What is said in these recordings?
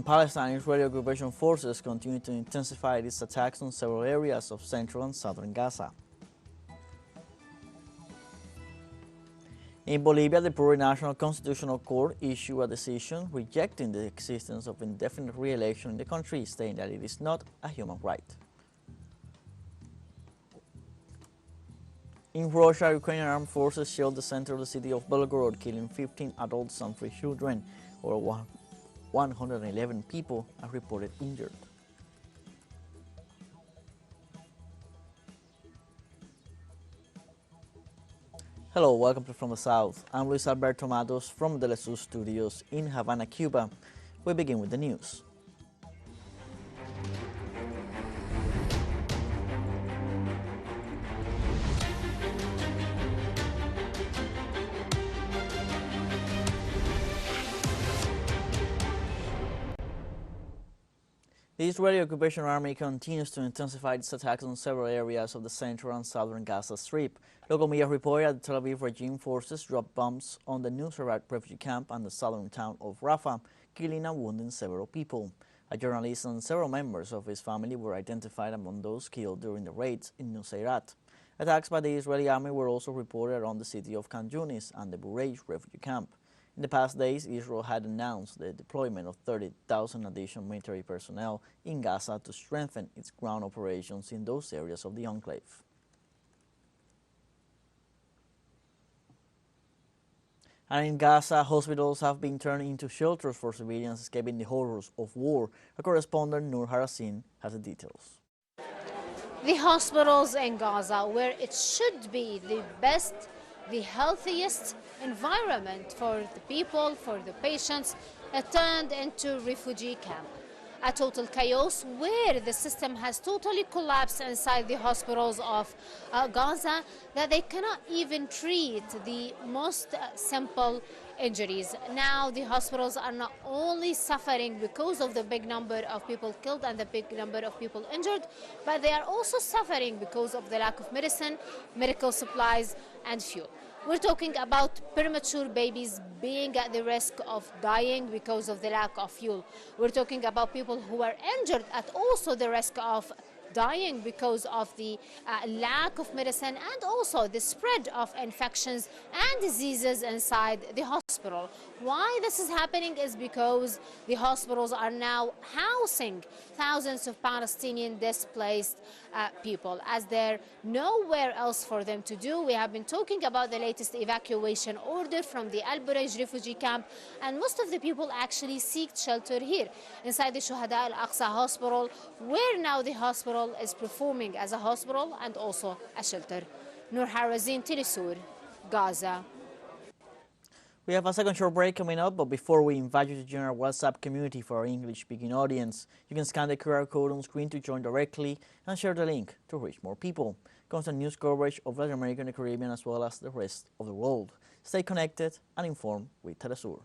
In Palestine, Israeli occupation forces continue to intensify its attacks on several areas of central and southern Gaza. In Bolivia, the National Constitutional Court issued a decision rejecting the existence of indefinite re-election in the country, saying that it is not a human right. In Russia, Ukrainian armed forces shelled the center of the city of Belgorod, killing 15 adults and 3 children. Over 111 people are reported injured. Hello, welcome to From the South. I'm Luis Alberto Matos from the TeleSUR studios in Havana, Cuba. We begin with the news. The Israeli occupation army continues to intensify its attacks on several areas of the central and southern Gaza Strip. Local media reported that the Tel Aviv regime forces dropped bombs on the Nuseirat refugee camp and the southern town of Rafah, killing and wounding several people. A journalist and several members of his family were identified among those killed during the raids in Nuseirat. Attacks by the Israeli army were also reported around the city of Khan Yunis and the Bureij refugee camp. In the past days, Israel had announced the deployment of 30,000 additional military personnel in Gaza to strengthen its ground operations in those areas of the enclave. And in Gaza, hospitals have been turned into shelters for civilians escaping the horrors of war. Our correspondent Nur Harasin has the details. The hospitals in Gaza, where it should be the best, the healthiest environment for the people, for the patients, turned into refugee camp. A total chaos where the system has totally collapsed inside the hospitals of Gaza, that they cannot even treat the most simple injuries. Now the hospitals are not only suffering because of the big number of people killed and the big number of people injured, but they are also suffering because of the lack of medicine, medical supplies and fuel. We're talking about premature babies being at the risk of dying because of the lack of fuel. We're talking about people who are injured at also the risk of dying because of the lack of medicine and also the spread of infections and diseases inside the hospital. Why this is happening is because the hospitals are now housing thousands of Palestinian displaced people, as there nowhere else for them to do. We have been talking about the latest evacuation order from the Al Bureij refugee camp, and most of the people actually seek shelter here inside the Shuhada Al-Aqsa hospital, where now the hospital is performing as a hospital and also a shelter. Nur Harazin, TeleSUR, Gaza. We have a second short break coming up, but before we invite you to join our WhatsApp community for our English-speaking audience, you can scan the QR code on screen to join directly and share the link to reach more people. Constant news coverage of Latin America and the Caribbean as well as the rest of the world. Stay connected and informed with TeleSUR.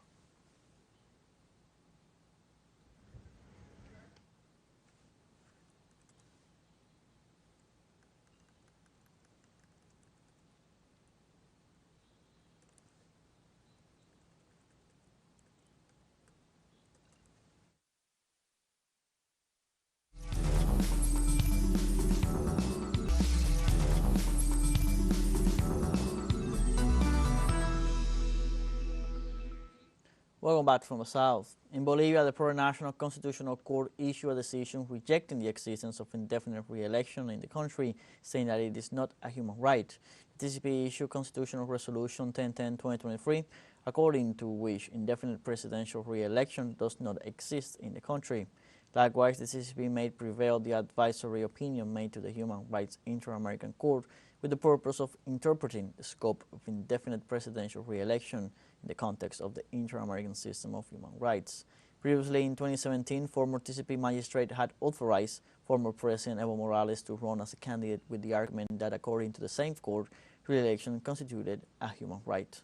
Welcome back from the South. In Bolivia, the National Constitutional Court issued a decision rejecting the existence of indefinite re-election in the country, saying that it is not a human right. The TCP issued Constitutional Resolution 1010-2023, according to which indefinite presidential re-election does not exist in the country. Likewise, the TCP made prevail the advisory opinion made to the Human Rights Inter-American Court with the purpose of interpreting the scope of indefinite presidential re-election in the context of the inter-American system of human rights. Previously, in 2017, former TCP magistrate had authorized former President Evo Morales to run as a candidate with the argument that, according to the same court, re-election constituted a human right.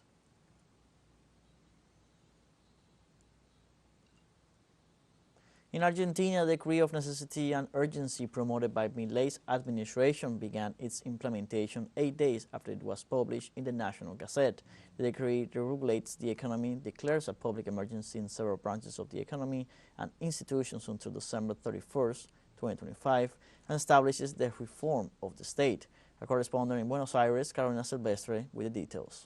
In Argentina, the decree of necessity and urgency promoted by Milei's administration began its implementation 8 days after it was published in the National Gazette. The decree deregulates the economy, declares a public emergency in several branches of the economy and institutions until December 31st, 2025, and establishes the reform of the state. A correspondent in Buenos Aires, Carolina Silvestre, with the details.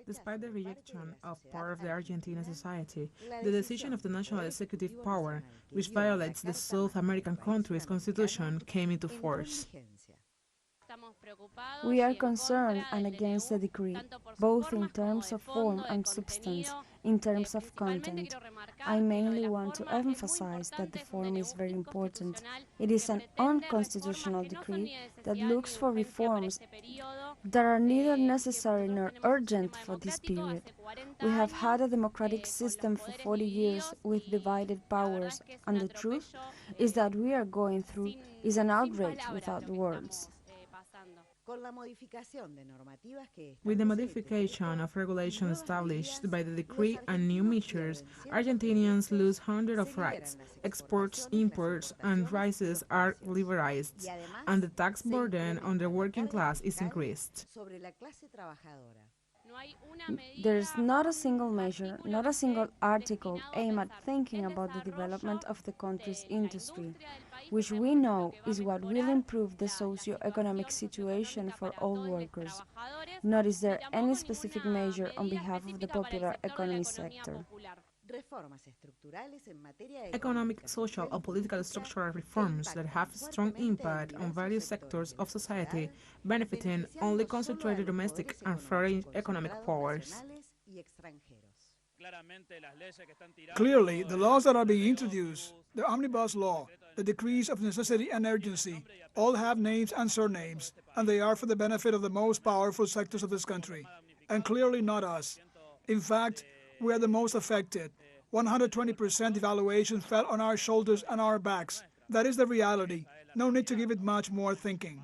Despite the rejection of part of the Argentine society, the decision of the national executive power, which violates the South American country's constitution, came into force. We are concerned and against the decree, both in terms of form and substance, in terms of content. I mainly want to emphasize that the form is very important. It is an unconstitutional decree that looks for reforms that are neither necessary nor urgent for this period. We have had a democratic system for 40 years with divided powers, and the truth is that we are going through is an outrage without words. With the modification of regulations established by the decree and new measures, Argentinians lose hundreds of rights. Exports, imports, and prices are liberalized, and the tax burden on the working class is increased. There is not a single measure, not a single article aimed at thinking about the development of the country's industry, which we know is what will improve the socio-economic situation for all workers. Nor is there any specific measure on behalf of the popular economy sector. Economic, social, and political structural reforms that have strong impact on various sectors of society, benefiting only concentrated domestic and foreign economic powers. Clearly, the laws that are being introduced, the omnibus law, the decrees of necessity and urgency, all have names and surnames, and they are for the benefit of the most powerful sectors of this country, and clearly not us. In fact, we are the most affected. 120% devaluation fell on our shoulders and our backs. That is the reality. No need to give it much more thinking.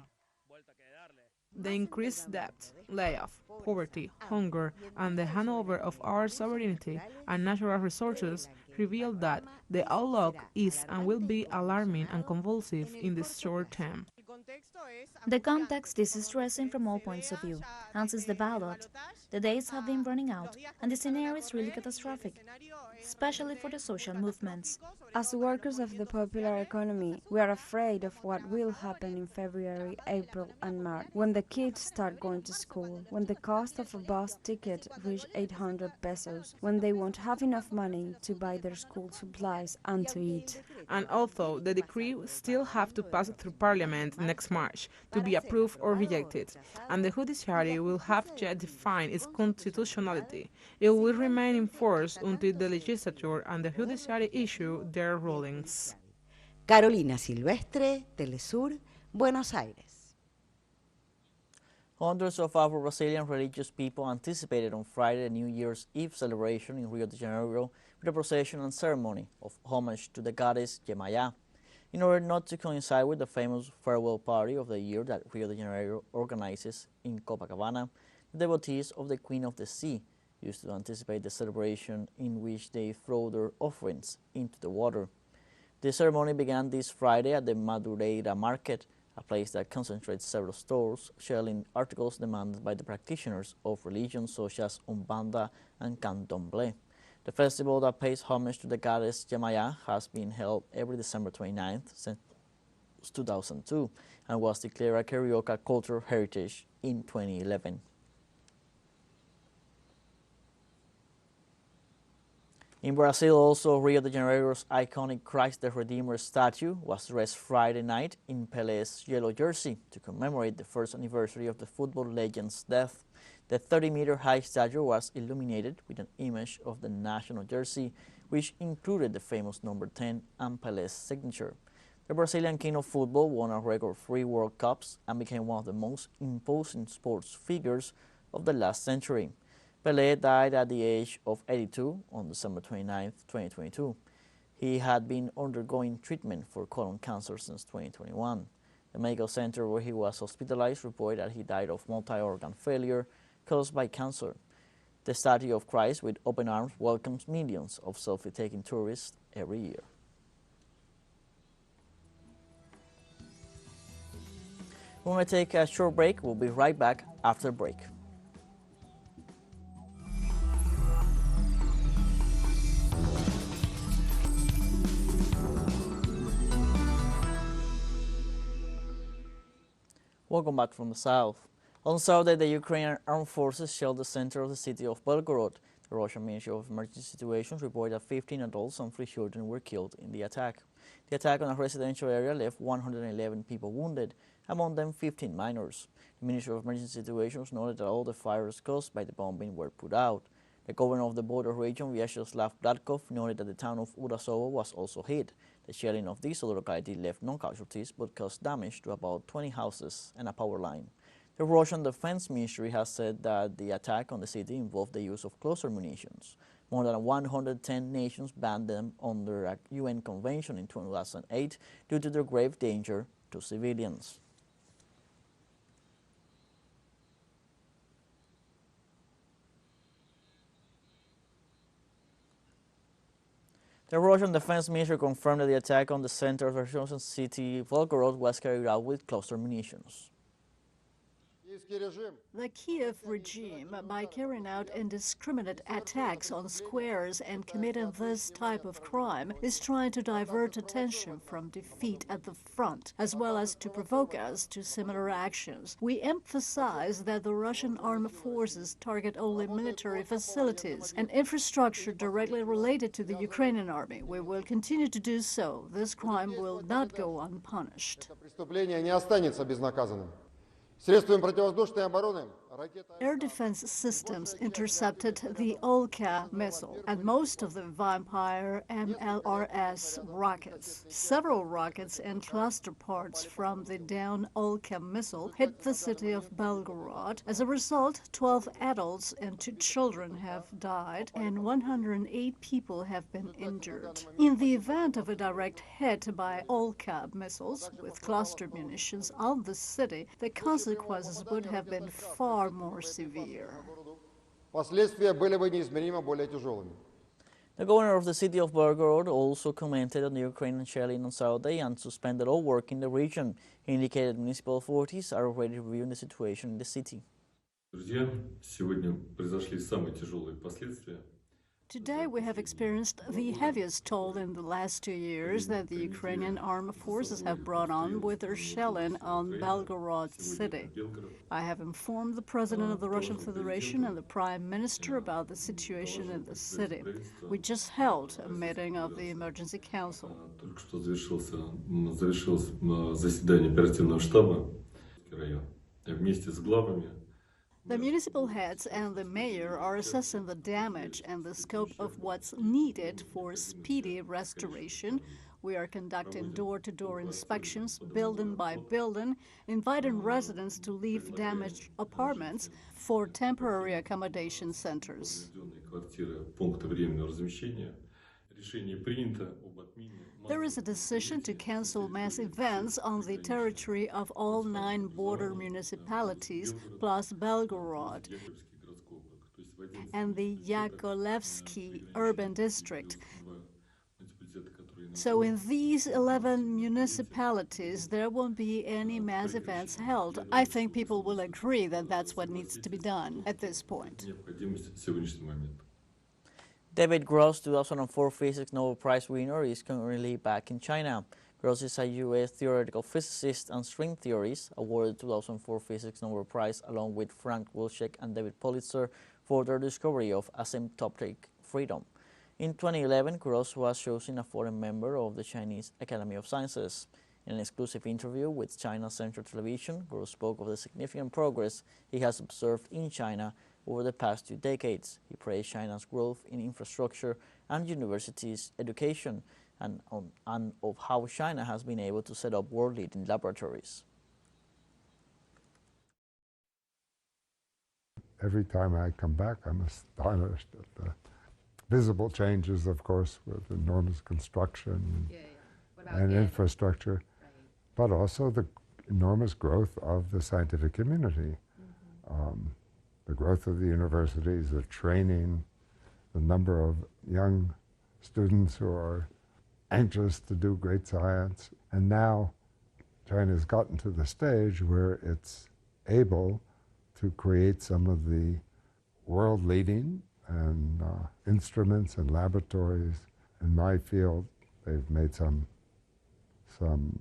The increased debt, layoff, poverty, hunger, and the handover of our sovereignty and natural resources reveal that the outlook is and will be alarming and convulsive in the short term. The context is distressing from all points of view, and since the ballot, the days have been running out, and the scenario is really catastrophic, especially for the social movements. As workers of the popular economy, we are afraid of what will happen in February, April, and March, when the kids start going to school, when the cost of a bus ticket reaches 800 pesos, when they won't have enough money to buy their school supplies and to eat. And although the decree still have to pass through Parliament next March to be approved or rejected, and the judiciary will have yet defined its constitutionality, it will remain in force until the legislature and the judiciary issue their rulings. Carolina Silvestre, TeleSUR, Buenos Aires. Hundreds of Afro-Brazilian religious people anticipated on Friday the New Year's Eve celebration in Rio de Janeiro with a procession and ceremony of homage to the goddess Yemaya. In order not to coincide with the famous farewell party of the year that Rio de Janeiro organizes in Copacabana, the devotees of the Queen of the Sea used to anticipate the celebration in which they throw their offerings into the water. The ceremony began this Friday at the Madureira Market, a place that concentrates several stores selling articles demanded by the practitioners of religions such as Umbanda and Candomblé. The festival that pays homage to the goddess Yemaya has been held every December 29th since 2002 and was declared a Carioca cultural heritage in 2011. In Brazil also, Rio de Janeiro's iconic Christ the Redeemer statue was dressed Friday night in Pelé's yellow jersey to commemorate the first anniversary of the football legend's death. The 30-meter-high statue was illuminated with an image of the national jersey, which included the famous number 10 and Pelé's signature. The Brazilian king of football won a record 3 World Cups and became one of the most imposing sports figures of the last century. Pelé died at the age of 82 on December 29, 2022. He had been undergoing treatment for colon cancer since 2021. The medical center where he was hospitalized reported that he died of multi-organ failure caused by cancer. The statue of Christ with open arms welcomes millions of selfie-taking tourists every year. We're going to take a short break. We'll be right back after the break. Welcome back from the south. On Saturday, the Ukrainian armed forces shelled the center of the city of Belgorod. The Russian Ministry of Emergency Situations reported that 15 adults and 3 children were killed in the attack. The attack on a residential area left 111 people wounded, among them 15 minors. The Ministry of Emergency Situations noted that all the fires caused by the bombing were put out. The governor of the border region, Vyacheslav Gladkov, noted that the town of Urasovo was also hit. The shelling of this locality left no casualties but caused damage to about 20 houses and a power line. The Russian Defense Ministry has said that the attack on the city involved the use of cluster munitions. More than 110 nations banned them under a UN convention in 2008 due to their grave danger to civilians. The Russian Defense Ministry confirmed that the attack on the center of the Russian city Belgorod was carried out with cluster munitions. The Kiev regime, by carrying out indiscriminate attacks on squares and committing this type of crime, is trying to divert attention from defeat at the front, as well as to provoke us to similar actions. We emphasize that the Russian armed forces target only military facilities and infrastructure directly related to the Ukrainian army. We will continue to do so. This crime will not go unpunished. Air defense systems intercepted the Olka missile and most of the Vampire MLRS rockets. Several rockets and cluster parts from the downed Olka missile hit the city of Belgorod. As a result, 12 adults and 2 children have died and 108 people have been injured. In the event of a direct hit by Olka missiles with cluster munitions on the city, the consequences would have been far more severe. The governor of the city of Belgorod also commented on the Ukrainian shelling on Saturday and suspended all work in the region. He indicated municipal authorities are already reviewing the situation in the city. Today we have experienced the heaviest toll in the last 2 years that the Ukrainian armed forces have brought on with their shelling on Belgorod city. I have informed the President of the Russian Federation and the Prime Minister about the situation in the city. We just held a meeting of the Emergency Council. The municipal heads and the mayor are assessing the damage and the scope of what's needed for speedy restoration. We are conducting door-to-door inspections, building by building, inviting residents to leave damaged apartments for temporary accommodation centers. There is a decision to cancel mass events on the territory of all 9 border municipalities, plus Belgorod and the Yakovlevsky urban district. So in these 11 municipalities, there won't be any mass events held. I think people will agree that that's what needs to be done at this point. David Gross, 2004 Physics Nobel Prize winner, is currently back in China. Gross is a U.S. theoretical physicist and string theorist, awarded 2004 Physics Nobel Prize along with Frank Wilczek and David Pulitzer for their discovery of asymptotic freedom. In 2011, Gross was chosen a foreign member of the Chinese Academy of Sciences. In an exclusive interview with China Central Television, Gross spoke of the significant progress he has observed in China over the past 2 decades. He praised China's growth in infrastructure and universities education and of how China has been able to set up world-leading laboratories. Every time I come back, I'm astonished at the visible changes, of course, with enormous construction and infrastructure, but also the enormous growth of the scientific community. the growth of the universities, the training, the number of young students who are anxious to do great science. And now China's gotten to the stage where it's able to create some of the world-leading and instruments and laboratories. In my field, they've made some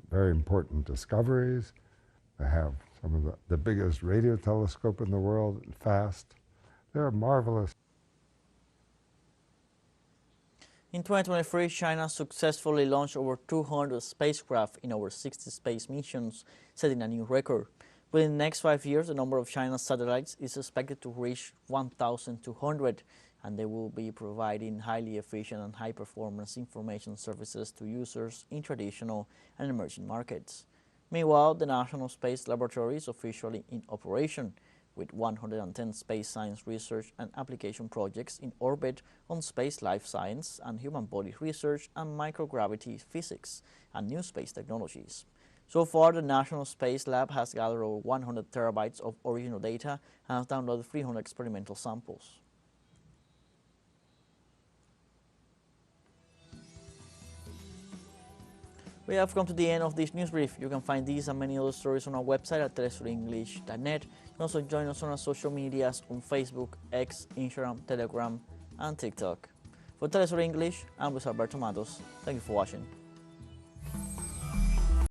very important discoveries. They have some of the biggest radio telescope in the world, fast. They're marvelous. In 2023, China successfully launched over 200 spacecraft in over 60 space missions, setting a new record. Within the next 5 years, the number of China's satellites is expected to reach 1,200, and they will be providing highly efficient and high-performance information services to users in traditional and emerging markets. Meanwhile, the National Space Laboratory is officially in operation, with 110 space science research and application projects in orbit on space life science and human body research and microgravity physics and new space technologies. So far, the National Space Lab has gathered over 100 terabytes of original data and has downloaded 300 experimental samples. We have come to the end of this news brief. You can find these and many other stories on our website at telesurenglish.net. You can also join us on our social medias on Facebook, X, Instagram, Telegram, and TikTok. For TeleSUR English, I'm Luis Alberto Matos. Thank you for watching.